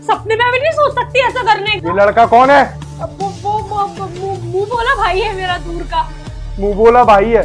सपने में भी नहीं सोच सकती ऐसा करने ये लड़का कौन है? वो मुंह बोला भाई है मेरा दूर का। मुंह बोला भाई है।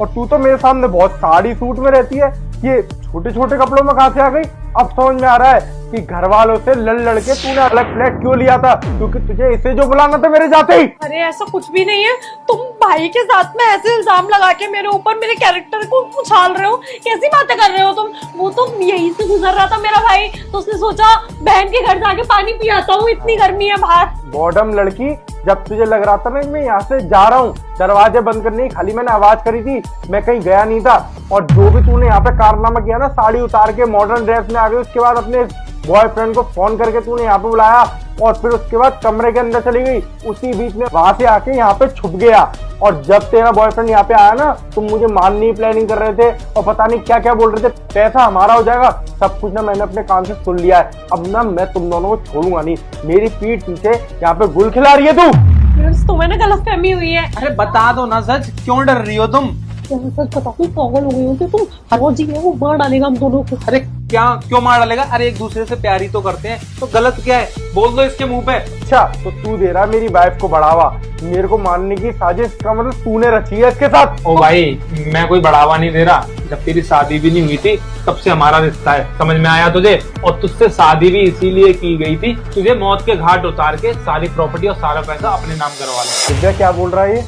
और तू तो मेरे सामने बहुत साड़ी सूट में रहती है, ये छोटे छोटे कपड़ों में कहां से आ गई? अब समझ में आ रहा है कि घर वालों से लड़ के तूने अलग फ्लैट क्यों लिया था, क्योंकि तुझे इसे जो बुलाना था मेरे जाते ही। अरे ऐसा कुछ भी नहीं है, तुम भाई के साथ में ऐसे इल्जाम लगा के मेरे ऊपर मेरे कैरेक्टर को उछाल रहे हो। कैसी बातें कर रहे हो तुम? वो तो यहीं से गुजर रहा था मेरा भाई, तो उसने सोचा बहन के घर जाके पानी पी आता हूँ, इतनी गर्मी है बाहर। बॉडम लड़की, जब तुझे लग रहा था ना मैं यहाँ से जा रहा हूँ, दरवाजे बंद करने, खाली मैंने आवाज करी थी, मैं कहीं गया नहीं था। और जो भी तूने यहाँ पे कारनामा किया ना, साड़ी उतार के मॉडर्न ड्रेस में आ गई, उसके बाद अपने बॉयफ्रेंड को फोन करके तूने यहाँ पे बुलाया और फिर उसके बाद कमरे के अंदर चली गई, उसी बीच में वहां से आके यहाँ पे छुप गया। और जब तेरा बॉयफ्रेंड यहाँ पे आया ना, तुम मुझे मारने की प्लानिंग कर रहे थे और पता नहीं क्या क्या बोल रहे थे, पैसा हमारा हो जाएगा, सब कुछ ना मैंने अपने कान से सुन लिया है। अब ना मैं तुम दोनों को छोड़ूंगा नहीं, मेरी पीठ पीछे यहाँ पे गुल खिला रही है तू। तुम्हें ना गलतफहमी हुई है। अरे बता दो ना सच, क्यों डर रही हो तुम? सच बता, तुम पागल हो गई हो कि तुम? वो जी है वो मार डालेगा हम दोनों को। अरे क्या क्यों मार डालेगा? अरे एक दूसरे से प्यार ही तो करते हैं, तो गलत क्या है? बोल दो इसके मुंह पे। अच्छा तो तू दे रहा मेरी वाइफ को बढ़ावा, मेरे को मारने की साजिश का मतलब तूने रची है इसके साथ। ओ भाई, मैं कोई बढ़ावा नहीं दे रहा, जब तेरी शादी भी नहीं हुई थी तब से हमारा रिश्ता है, समझ में आया तुझे? और तुझसे शादी भी इसीलिए की गई थी, तुझे मौत के घाट उतार के सारी प्रॉपर्टी और सारा पैसा अपने नाम करवा ले। दिव्या क्या बोल रहा है ये?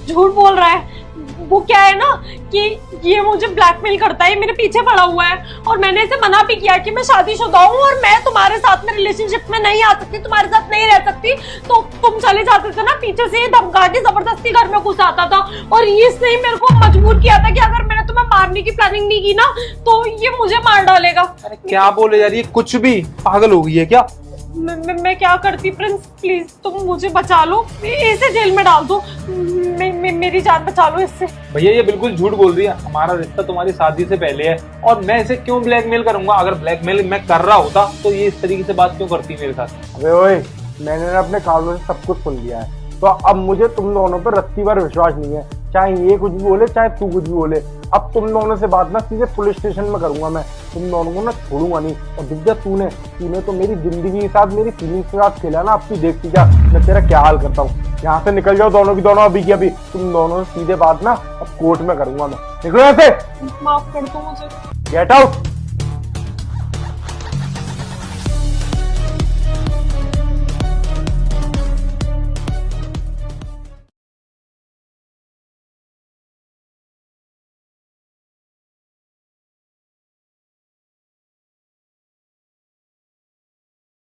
झूठ बोल रहा है। वो क्या है ना कि ये मुझे ब्लैकमेल करता है, मेरे पीछे पड़ा हुआ है और मैंने इसे मना भी किया कि मैं शादीशुदा हूँ और मैं तुम्हारे साथ में रिलेशनशिप में नहीं आ सकती, तुम्हारे साथ नहीं रह सकती। तो तुम चले जाते थे ना, पीछे से धमका के जबरदस्ती घर में घुस आता था और इसने ही मेरे को मजबूर किया था कि अगर मैंने तुम्हें मारने की प्लानिंग नहीं की ना तो ये मुझे मार डालेगा। अरे क्या बोले जा रही है? कुछ भी पागल हो गई है क्या? मैं क्या करती प्रिंस, प्लीज तुम मुझे बचा लो, इसे जेल में डाल दो, मेरी जान बचा लो इससे। भैया ये बिल्कुल झूठ बोल रही है, हमारा रिश्ता तुम्हारी शादी से पहले है और मैं इसे क्यों ब्लैकमेल करूंगा? अगर ब्लैकमेल मैं कर रहा होता तो ये इस तरीके से बात क्यों करती मेरे साथ? अबे ओए, मैंने ना अपने कानों से सब कुछ सुन लिया है, तो अब मुझे तुम दोनों पर रत्ती भर विश्वास नहीं है, चाहे ये कुछ भी बोले चाहे तू कुछ भी बोले। अब तुम दोनों से बात ना सीधे पुलिस स्टेशन में करूंगा मैं, तुम दोनों को ना छोड़ूंगा नहीं। और दिव्या तूने तो मेरी जिंदगी के साथ मेरी फीलिंग्स के साथ खेला ना, अब तू देखती जा मैं तेरा क्या हाल करता हूँ। यहाँ से निकल जाओ दोनों की दोनों, अभी की अभी। तुम दोनों से सीधे बात ना अब कोर्ट में करूंगा मैं, निकलो यहाँ से। माफ कर दो मुझे। Get out.